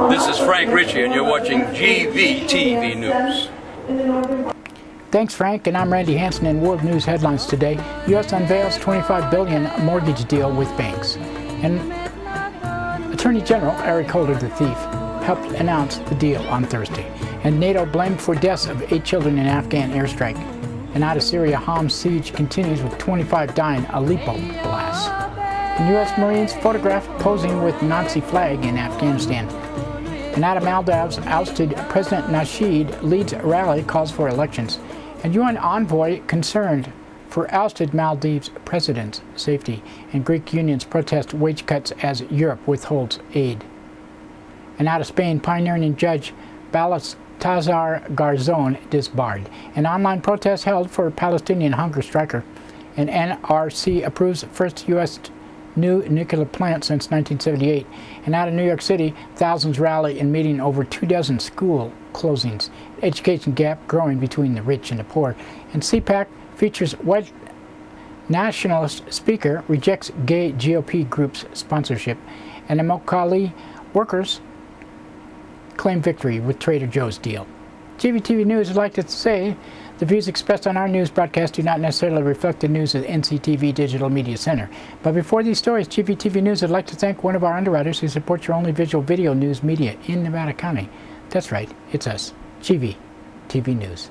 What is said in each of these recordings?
This is Frank Ritchie, and you're watching GVTV News. Thanks, Frank, and I'm Randy Hansen. In World News headlines today, U.S. unveils $25 billion mortgage deal with banks. And Attorney General Eric Holder, the thief, helped announce the deal on Thursday. And NATO blamed for deaths of 8 children in Afghan airstrike. And out of Syria, Homs siege continues with 25 dying, Aleppo blast. And U.S. Marines photographed posing with Nazi flag in Afghanistan. And out of Maldives, ousted President Nasheed leads rally, calls for elections. And UN envoy concerned for ousted Maldives president's safety. And Greek unions protest wage cuts as Europe withholds aid. And out of Spain, pioneering judge Baltasar Garzón disbarred. An online protest held for Palestinian hunger striker. And NRC approves first U.S. new nuclear plant since 1978. And out of New York City, thousands rally in meeting over 24 school closings. Education gap growing between the rich and the poor. And CPAC features white nationalist speaker rejects gay GOP group's sponsorship. And the Mokali workers claim victory with Trader Joe's deal. GVTV News would like to say the views expressed on our news broadcast do not necessarily reflect the news of the NCTV Digital Media Center. But before these stories, GVTV News would like to thank one of our underwriters who supports your only visual video news media in Nevada County. That's right, it's us, GVTV News.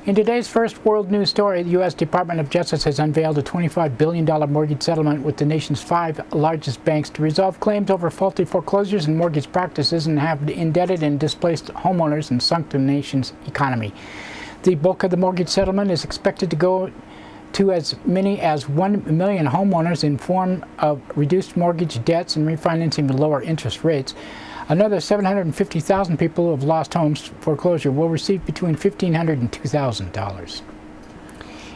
In today's first world news story, the U.S. Department of Justice has unveiled a $25 billion mortgage settlement with the nation's 5 largest banks to resolve claims over faulty foreclosures and mortgage practices and have indebted and displaced homeowners and sunk the nation's economy. The bulk of the mortgage settlement is expected to go to as many as 1 million homeowners in form of reduced mortgage debts and refinancing with lower interest rates. Another 750,000 people who have lost homes to foreclosure will receive between $1,500 and $2,000.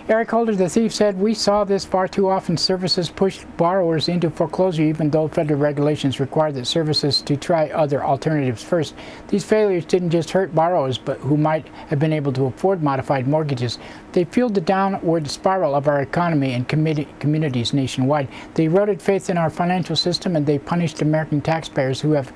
Eric Holder, the thief, said, "We saw this far too often. Services pushed borrowers into foreclosure even though federal regulations require that services to try other alternatives first. These failures didn't just hurt borrowers but who might have been able to afford modified mortgages. They fueled the downward spiral of our economy and communities nationwide. They eroded faith in our financial system, and they punished American taxpayers who have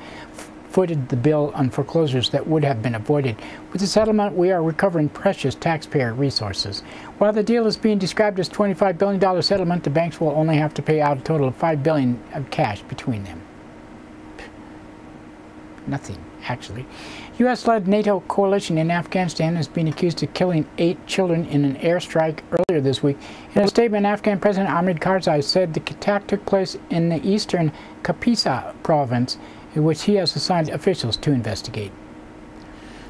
footed the bill on foreclosures that would have been avoided. With the settlement, we are recovering precious taxpayer resources. While the deal is being described as a $25 billion settlement, the banks will only have to pay out a total of $5 billion of cash between them." Nothing, actually. U.S.-led NATO coalition in Afghanistan has been accused of killing 8 children in an airstrike earlier this week. In a statement, Afghan President Hamid Karzai said the attack took place in the eastern Kapisa province, in which he has assigned officials to investigate.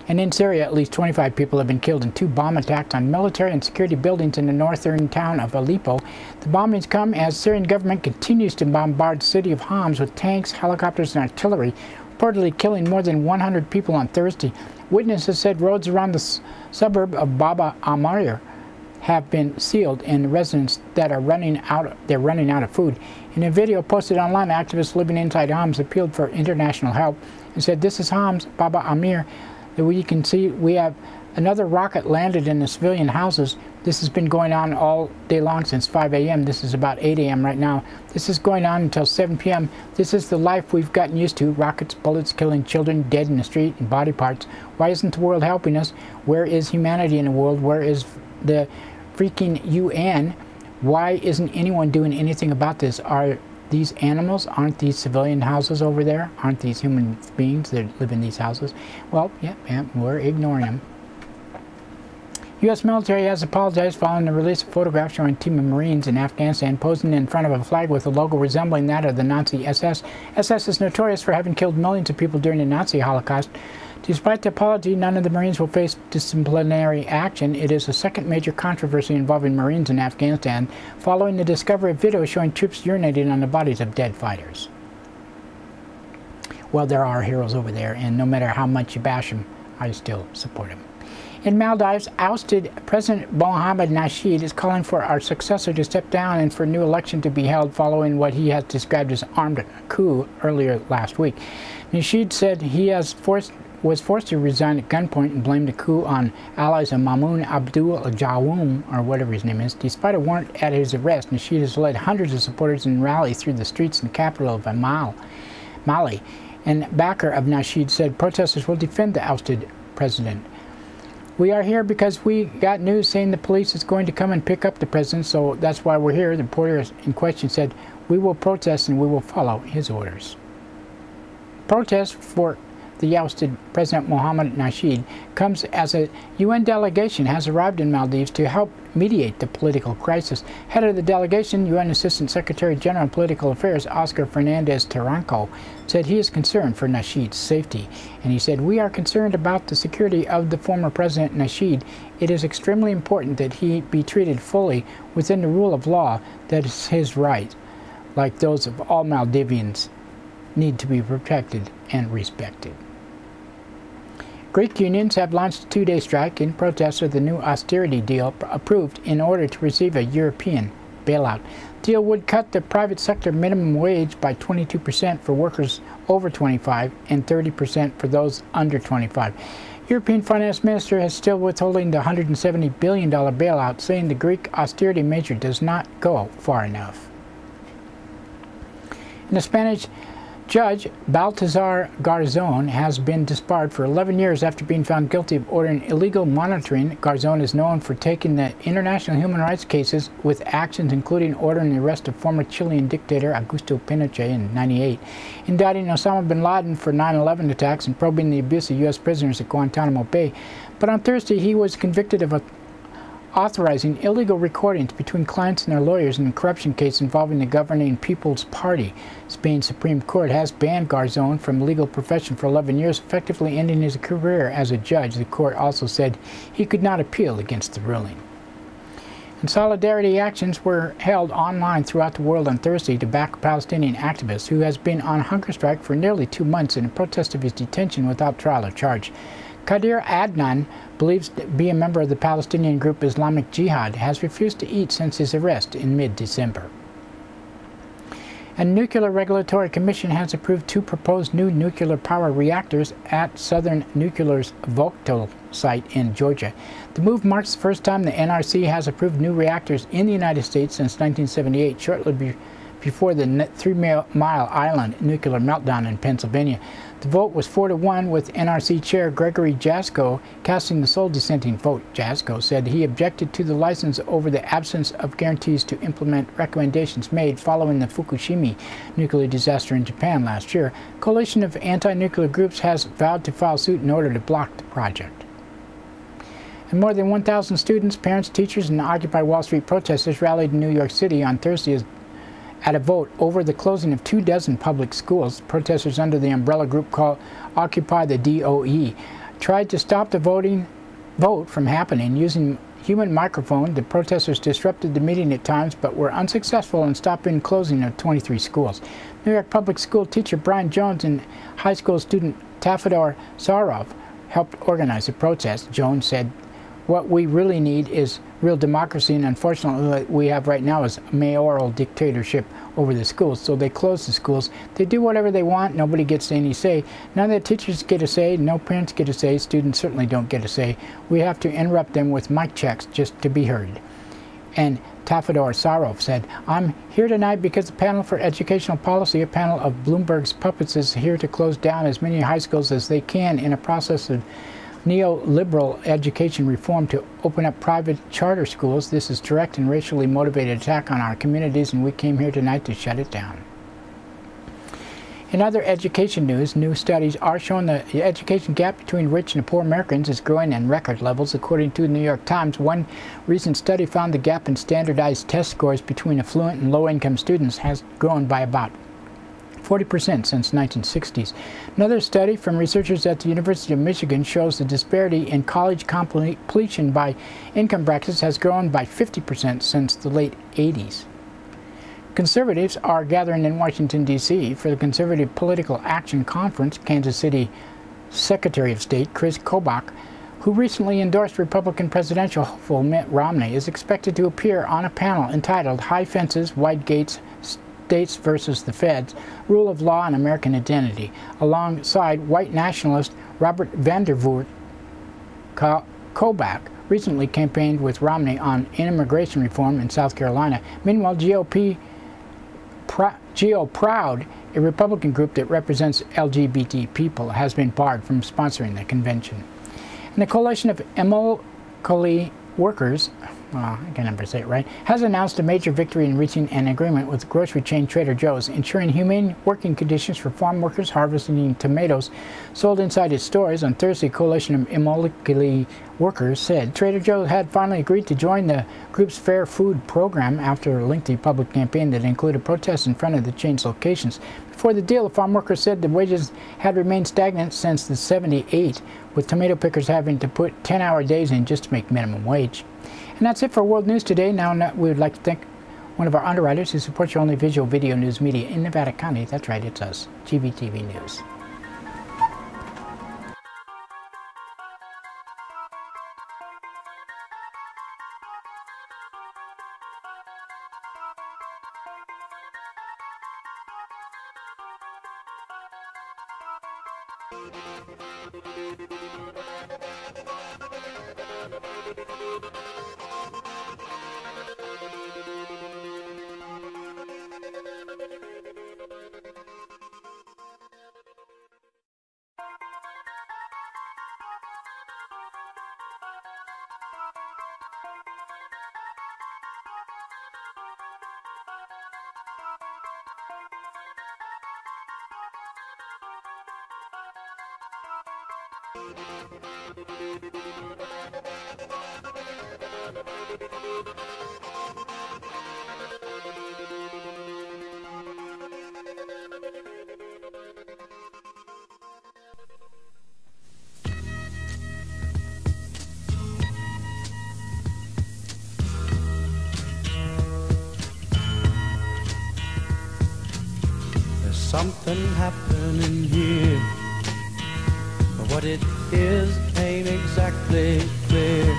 And in Syria, at least 25 people have been killed in 2 bomb attacks on military and security buildings in the northern town of Aleppo. The bombings come as the Syrian government continues to bombard the city of Homs with tanks, helicopters, and artillery, reportedly killing more than 100 people on Thursday. Witnesses said roads around the suburb of Baba Amir have been sealed in residents that are running out of food. In a video posted online, activists living inside homes appealed for international help and said, "This is Homs, Baba Amir. You can see we have another rocket landed in the civilian houses. This has been going on all day long since 5 a.m. This is about 8 a.m. right now. This is going on until 7 p.m. This is the life we've gotten used to. Rockets, bullets, killing children, dead in the street, and body parts. Why isn't the world helping us? Where is humanity in the world? Where is the freaking UN? Why isn't anyone doing anything about this? Are these animals? Aren't these civilian houses over there? Aren't these human beings that live in these houses?" Well, yeah, we're ignoring them. U.S. military has apologized following the release of photographs showing a team of Marines in Afghanistan posing in front of a flag with a logo resembling that of the Nazi SS. SS is notorious for having killed millions of people during the Nazi Holocaust. Despite the apology, none of the Marines will face disciplinary action. It is the second major controversy involving Marines in Afghanistan, following the discovery of videos showing troops urinating on the bodies of dead fighters. Well, there are heroes over there, and no matter how much you bash them, I still support them. In Maldives, ousted President Mohamed Nasheed is calling for our successor to step down and for a new election to be held following what he has described as armed coup earlier last week. Nasheed said he was forced to resign at gunpoint and blamed the coup on allies of Mamoun Abdul Jawoum, or whatever his name is. Despite a warrant at his arrest, Nasheed has led hundreds of supporters in rallies through the streets in the capital of Mali. And backer of Nasheed said protesters will defend the ousted president. "We are here because we got news saying the police is going to come and pick up the president, so that's why we're here." The reporter in question said, "We will protest and we will follow his orders." Protest for the ousted President Mohamed Nasheed comes as a UN delegation has arrived in Maldives to help mediate the political crisis. Head of the delegation, UN Assistant Secretary General of Political Affairs Oscar Fernandez Taranco, said he is concerned for Nasheed's safety. And he said, "We are concerned about the security of the former President Nasheed. It is extremely important that he be treated fully within the rule of law. That is his right, like those of all Maldivians, need to be protected and respected." Greek unions have launched a two-day strike in protest of the new austerity deal approved in order to receive a European bailout. The deal would cut the private sector minimum wage by 22% for workers over 25 and 30% for those under 25. European Finance Minister is still withholding the $170 billion bailout, saying the Greek austerity measure does not go far enough. In the Spanish Judge Baltasar Garzón has been disbarred for 11 years after being found guilty of ordering illegal monitoring. Garzón is known for taking the international human rights cases with actions including ordering the arrest of former Chilean dictator Augusto Pinochet in '98, indicting Osama bin Laden for 9/11 attacks, and probing the abuse of U.S. prisoners at Guantanamo Bay. But on Thursday, he was convicted of authorizing illegal recordings between clients and their lawyers in a corruption case involving the governing People's Party. Spain's Supreme Court has banned Garzón from the legal profession for 11 years, effectively ending his career as a judge. The court also said he could not appeal against the ruling. And solidarity actions were held online throughout the world on Thursday to back a Palestinian activist who has been on hunger strike for nearly 2 months in a protest of his detention without trial or charge. Qadir Adnan, believed to be a member of the Palestinian group Islamic Jihad, has refused to eat since his arrest in mid-December. A Nuclear Regulatory Commission has approved 2 proposed new nuclear power reactors at Southern Nuclear's Vogtle site in Georgia. The move marks the first time the NRC has approved new reactors in the United States since 1978, shortly before the 3 Mile Island nuclear meltdown in Pennsylvania. The vote was 4-1, with NRC Chair Gregory Jaczko casting the sole dissenting vote. Jaczko said he objected to the license over the absence of guarantees to implement recommendations made following the Fukushima nuclear disaster in Japan last year. A coalition of anti-nuclear groups has vowed to file suit in order to block the project. And more than 1,000 students, parents, teachers, and Occupy Wall Street protesters rallied in New York City on Thursday at a vote over the closing of 24 public schools. Protesters under the umbrella group called Occupy the DOE tried to stop the vote from happening using human microphone. The protesters disrupted the meeting at times but were unsuccessful in stopping closing of 23 schools. New York public school teacher Brian Jones and high school student Tafador Sarov helped organize the protest. Jones said, What we really need is real democracy, and unfortunately what we have right now is mayoral dictatorship over the schools. So they close the schools. They do whatever they want. Nobody gets any say. None of the teachers get a say. No parents get a say. Students certainly don't get a say. We have to interrupt them with mic checks just to be heard. And Tafador Sarov said, "I'm here tonight because the Panel for Educational Policy, a panel of Bloomberg's puppets, is here to close down as many high schools as they can in a process of neoliberal education reform to open up private charter schools. This is direct and racially motivated attack on our communities, and we came here tonight to shut it down." In other education news, new studies are showing the education gap between rich and poor Americans is growing in record levels. According to the New York Times, one recent study found the gap in standardized test scores between affluent and low-income students has grown by about 40% since 1960s. Another study from researchers at the University of Michigan shows the disparity in college completion by income brackets has grown by 50% since the late 80s. Conservatives are gathering in Washington, D.C. for the Conservative Political Action Conference. Kansas City Secretary of State Chris Kobach, who recently endorsed Republican presidential hopeful Mitt Romney, is expected to appear on a panel entitled "High Fences, Wide Gates, States versus the Feds, Rule of Law and American Identity," alongside white nationalist Robert Vandervoort. Kobach recently campaigned with Romney on immigration reform in South Carolina. Meanwhile, GO Proud, a Republican group that represents LGBT people, has been barred from sponsoring the convention. And the Coalition of Immokalee Workers, I can never say it right, has announced a major victory in reaching an agreement with grocery chain Trader Joe's, ensuring humane working conditions for farm workers harvesting tomatoes sold inside its stores. On Thursday, Coalition of Immokalee Workers said Trader Joe's had finally agreed to join the group's Fair Food program after a lengthy public campaign that included protests in front of the chain's locations. Before the deal, the farm workers said the wages had remained stagnant since the '78, with tomato pickers having to put 10-hour days in just to make minimum wage. And that's it for World News today. Now we would like to thank one of our underwriters who supports your only visual video news media in Nevada County. That's right, it's us, GVTV News. There's something happening here, but what it is ain't exactly clear.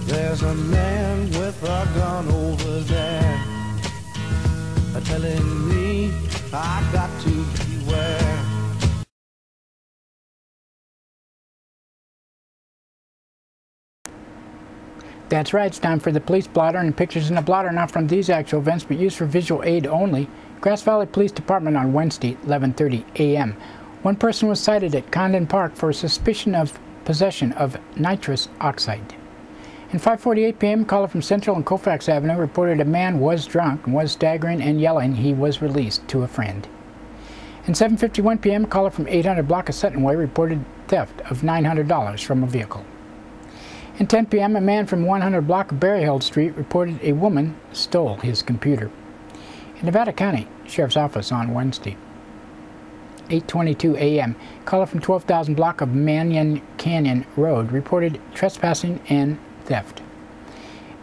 There's a man with a gun over there, telling me I got to beware. That's right, it's time for the police blotter, and pictures in the blotter not from these actual events but used for visual aid only. Grass Valley Police Department on Wednesday, 11:30 a.m. One person was cited at Condon Park for suspicion of possession of nitrous oxide. And 5:48 p.m., caller from Central and Colfax Avenue reported a man was drunk and was staggering and yelling. He was released to a friend. And 7:51 p.m., caller from 800 block of Sutton Way reported theft of $900 from a vehicle. And 10 p.m., a man from 100 block of Berryhill Street reported a woman stole his computer. In Nevada County Sheriff's Office on Wednesday, 8:22 a.m., caller from 12,000 block of Mannion Canyon Road reported trespassing and theft.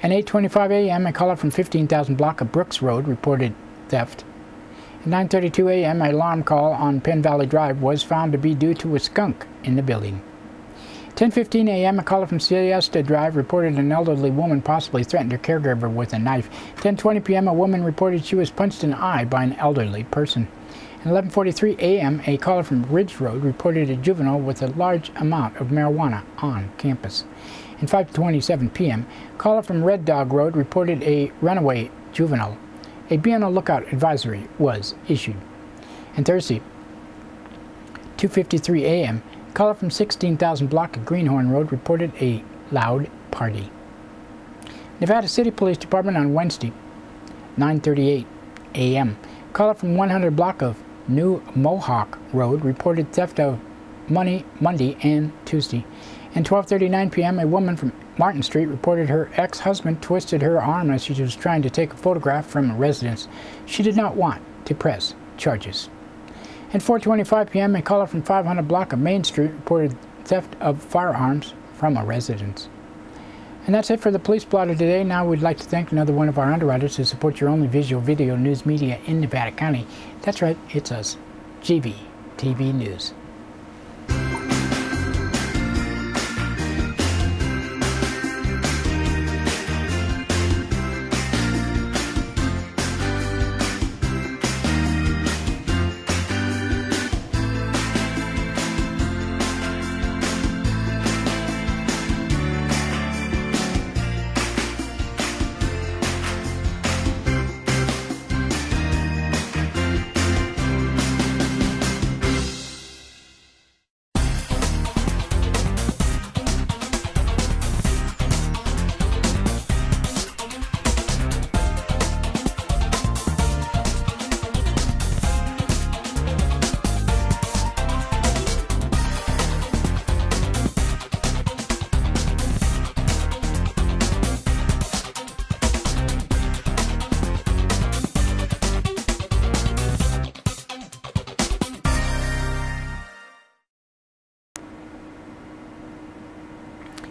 And 8:25 a.m., a caller from 15,000 block of Brooks Road reported theft. At 9:32 a.m., an alarm call on Penn Valley Drive was found to be due to a skunk in the building. 10:15 a.m., a caller from Siesta Drive reported an elderly woman possibly threatened her caregiver with a knife. 10:20 p.m., a woman reported she was punched in the eye by an elderly person. At 11:43 a.m., a caller from Ridge Road reported a juvenile with a large amount of marijuana on campus. And 5:27 p.m., a caller from Red Dog Road reported a runaway juvenile. A be on the lookout advisory was issued. And Thursday, 2:53 a.m., a caller from 16,000 block of Greenhorn Road reported a loud party. Nevada City Police Department on Wednesday, 9:38 a.m., a caller from 100 block of New Mohawk Road reported theft of money Monday and Tuesday. And 12:39 p.m., a woman from Martin Street reported her ex-husband twisted her arm as she was trying to take a photograph from a residence. She did not want to press charges. At 4:25 p.m., a caller from 500 block of Main Street reported theft of firearms from a residence. And that's it for the Police Blotter today. Now we'd like to thank another one of our underwriters who support your only visual video news media in Nevada County. That's right, it's us, GVTV News.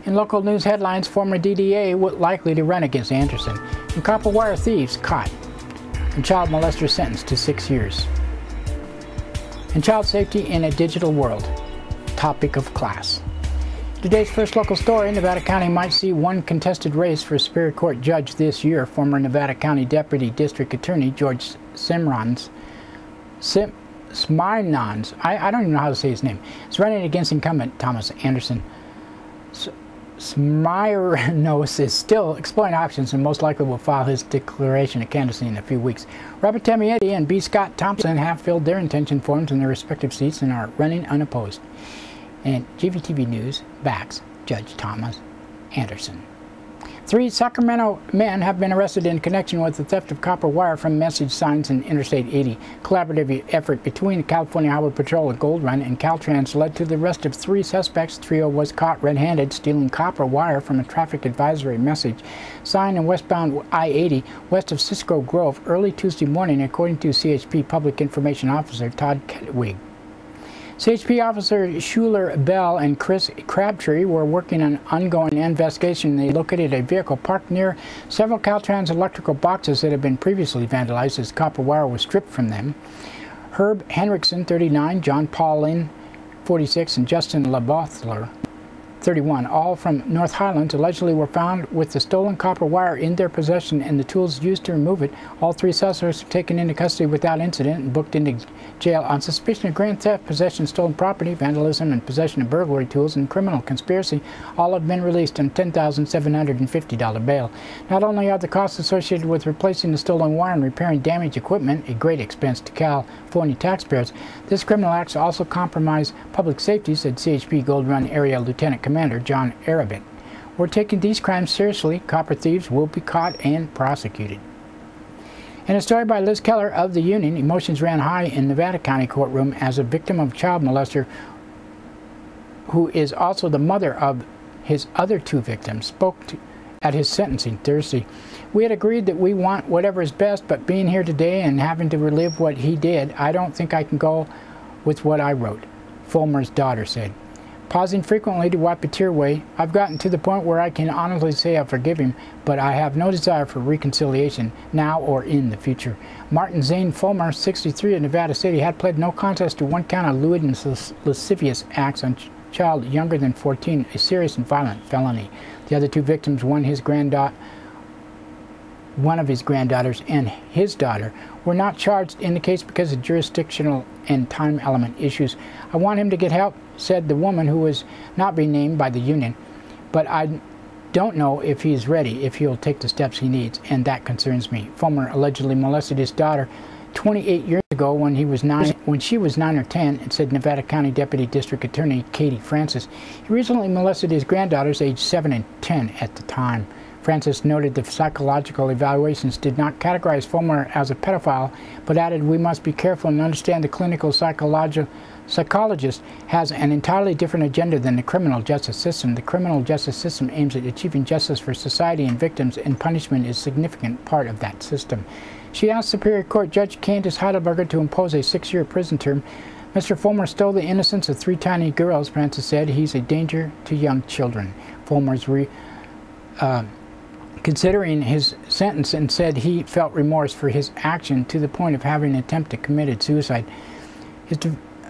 In local news headlines, former DDA likely to run against Anderson. And copper wire thieves caught. And child molester sentenced to 6 years. And child safety in a digital world. Topic of class. Today's first local story, Nevada County might see one contested race for Superior Court judge this year. Former Nevada County Deputy District Attorney George Smyrnans, I don't even know how to say his name, is running against incumbent Thomas Anderson. Smyrnans is still exploring options and most likely will file his declaration of candidacy in a few weeks. Robert Tamietti and B. Scott Thompson have filled their intention forms in their respective seats and are running unopposed. And GVTV News backs Judge Thomas Anderson. 3 Sacramento men have been arrested in connection with the theft of copper wire from message signs in Interstate 80. Collaborative effort between the California Highway Patrol and Gold Run and Caltrans led to the arrest of 3 suspects. The trio was caught red-handed stealing copper wire from a traffic advisory message sign in westbound I-80 west of Cisco Grove early Tuesday morning, according to CHP Public Information Officer Todd Ketwig. CHP Officer Schuler Bell and Chris Crabtree were working on an ongoing investigation. They located a vehicle parked near several Caltrans electrical boxes that had been previously vandalized as copper wire was stripped from them. Herb Henriksen, 39, John Paulin, 46, and Justin LaBothler, 31, all from North Highlands, allegedly were found with the stolen copper wire in their possession and the tools used to remove it. All 3 suspects were taken into custody without incident and booked into jail on suspicion of grand theft, possession of stolen property, vandalism, and possession of burglary tools, and criminal conspiracy. All have been released on $10,750 bail. Not only are the costs associated with replacing the stolen wire and repairing damaged equipment a great expense to California taxpayers, this criminal act also compromise public safety, said CHP Gold Run Area Lieutenant Commander John Arabit. We're taking these crimes seriously. Copper thieves will be caught and prosecuted. In a story by Liz Keller of the Union, emotions ran high in Nevada County courtroom as a victim of child molester, who is also the mother of his other 2 victims, spoke at his sentencing Thursday. We had agreed that we want whatever is best, but being here today and having to relive what he did, I don't think I can go with what I wrote, Fulmer's daughter said. Pausing frequently to wipe a tear away, I've gotten to the point where I can honestly say I forgive him, but I have no desire for reconciliation now or in the future. Martin Zane Fulmer, 63, of Nevada City, had pled no contest to 1 count of lewd and lascivious acts on child younger than 14 a serious and violent felony. The other two victims, one of his granddaughters and his daughter, were not charged in the case because of jurisdictional and time element issues. I want him to get help, said the woman, who was not being named by the union, but I don't know if he's ready, if he'll take the steps he needs, and that concerns me. Fulmer allegedly molested his daughter 28 years ago when she was 9 or 10, said Nevada County Deputy District Attorney Katie Francis. He recently molested his granddaughters aged 7 and 10 at the time. Francis noted the psychological evaluations did not categorize Fulmer as a pedophile, but added, "We must be careful and understand the clinical psychologist has an entirely different agenda than the criminal justice system. The criminal justice system aims at achieving justice for society and victims, and punishment is a significant part of that system." She asked Superior Court Judge Candace Heidelberger to impose a 6-year prison term. Mr. Fulmer stole the innocence of 3 tiny girls, Francis said. He's a danger to young children. Fulmer's considering his sentence and said he felt remorse for his action to the point of having attempted committed suicide. His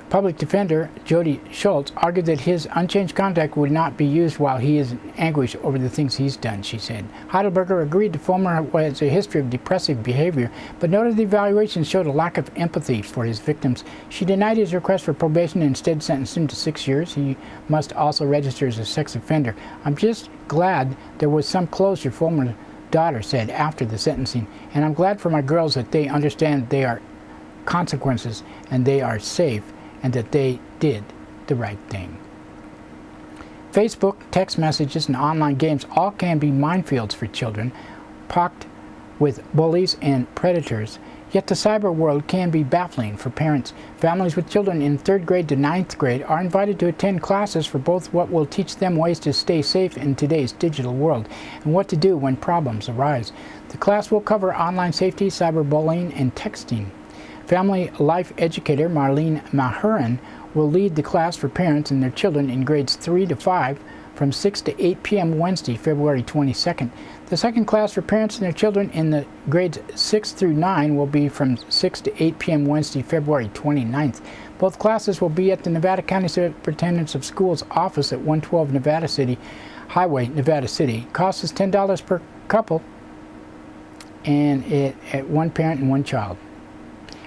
public defender, Jody Schultz, argued that his unchanged conduct would not be used while he is in anguish over the things he's done, she said. Heidelberger agreed that Fulmer has a history of depressive behavior, but noted the evaluation showed a lack of empathy for his victims. She denied his request for probation and instead sentenced him to 6 years. He must also register as a sex offender. "I'm just glad there was some closure," Fulmer's daughter said after the sentencing, "and I'm glad for my girls that they understand they are consequences and they are safe and that they did the right thing." Facebook, text messages, and online games all can be minefields for children, packed with bullies and predators. Yet the cyber world can be baffling for parents. Families with children in 3rd grade to 9th grade are invited to attend classes for both what will teach them ways to stay safe in today's digital world and what to do when problems arise. The class will cover online safety, cyberbullying, and texting. Family life educator Marlene Mahurin will lead the class for parents and their children in grades 3 to 5 from 6 to 8 p.m. Wednesday, February 22nd. The second class for parents and their children in the grades 6 through 9 will be from 6 to 8 p.m. Wednesday, February 29th. Both classes will be at the Nevada County Superintendent of Schools office at 112 Nevada City Highway, Nevada City. Cost is $10 per couple, and at 1 parent and 1 child.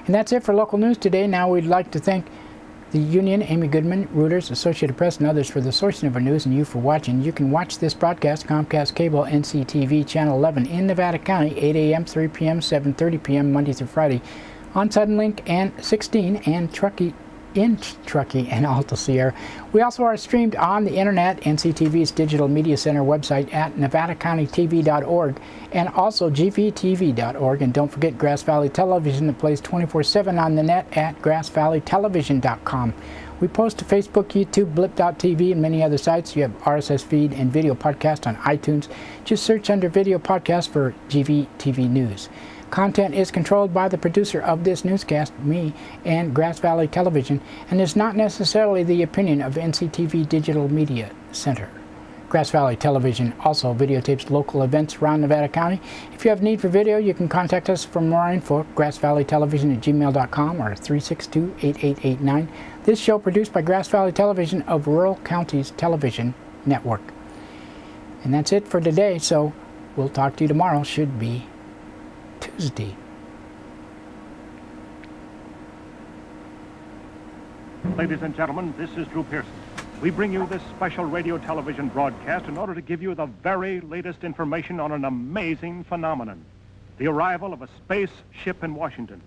And that's it for local news today. Now we'd like to thank the Union, Amy Goodman, Reuters, Associated Press, and others for the sourcing of our news, and you for watching. You can watch this broadcast, Comcast Cable, NCTV, Channel 11 in Nevada County, 8 a.m., 3 p.m., 7:30 p.m., Monday through Friday, on Suddenlink and 16 and Truckee and Alta Sierra. We also are streamed on the internet, NCTV's Digital Media Center website at nevadacountytv.org and also gvtv.org. And don't forget Grass Valley Television that plays 24/7 on the net at grassvalleytelevision.com. We post to Facebook, YouTube, blip.tv, and many other sites. You have RSS feed and video podcast on iTunes. Just search under video podcast for GVTV News. Content is controlled by the producer of this newscast, me, and Grass Valley Television, and is not necessarily the opinion of NCTV Digital Media Center. Grass Valley Television also videotapes local events around Nevada County. If you have need for video, you can contact us for more info, grassvalleytelevision@gmail.com or 362-8889. This show produced by Grass Valley Television of Rural Counties Television Network. And that's it for today, so we'll talk to you tomorrow. Should be Tuesday. Ladies and gentlemen, this is Drew Pearson. We bring you this special radio television broadcast in order to give you the very latest information on an amazing phenomenon, the arrival of a spaceship in Washington.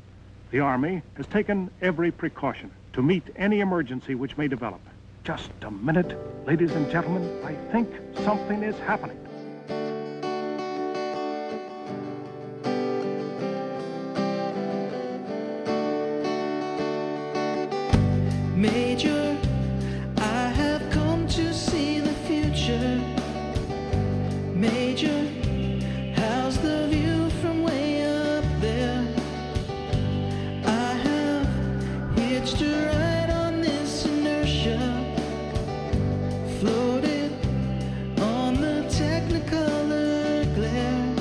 The Army has taken every precaution to meet any emergency which may develop. Just a minute, ladies and gentlemen, I think something is happening. Major, I have come to see the future. Major, how's the view from way up there? I have hitched a ride on this inertia, floated on the Technicolor glare,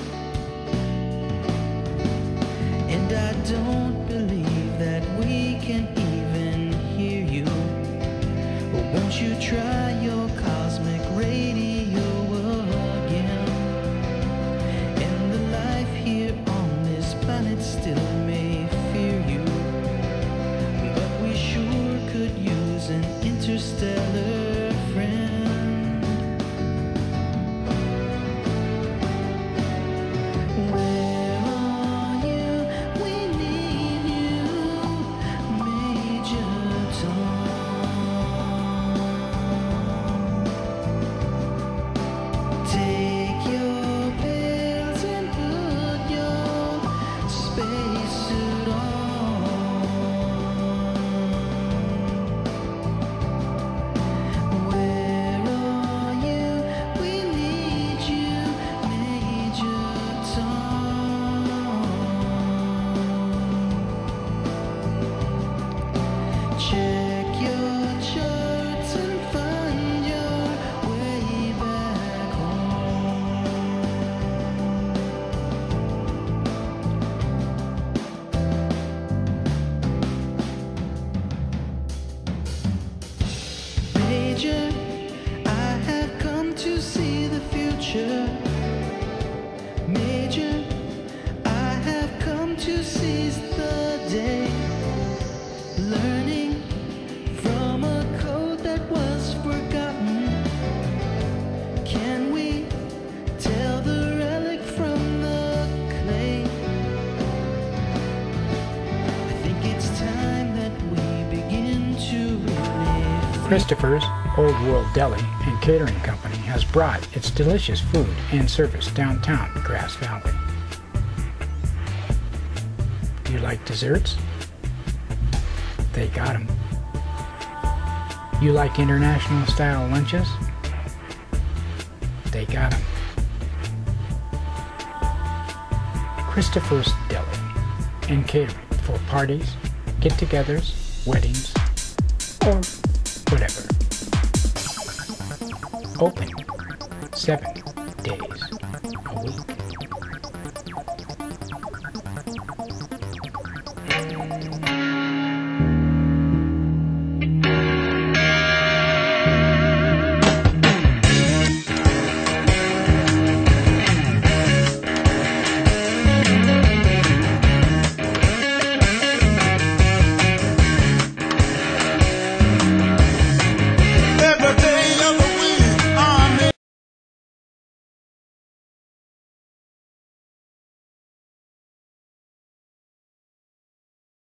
and I don't believe that we can even hear you. you try your cosmic radio again? And the life here on this planet still may fear you, but we sure could use an interstellar friend. Where are you? We need you, Major Tom. Take your pills and put your spacesuit on. Where are you? We need you, Major Tom. Check your charts and find your way back home. Major, I have come to see the future. Major, I have come to seize the day. Learning from a code that was forgotten. Can we tell the relic from the clay? I think it's time that we begin to relive. Christopher's Old World Deli and Catering Company has brought its delicious food and service downtown Grass Valley. You like desserts? They got 'em. You like international style lunches? They got 'em. Christopher's Deli and Catering for parties, get-togethers, weddings, or whatever. Open 7 days a week.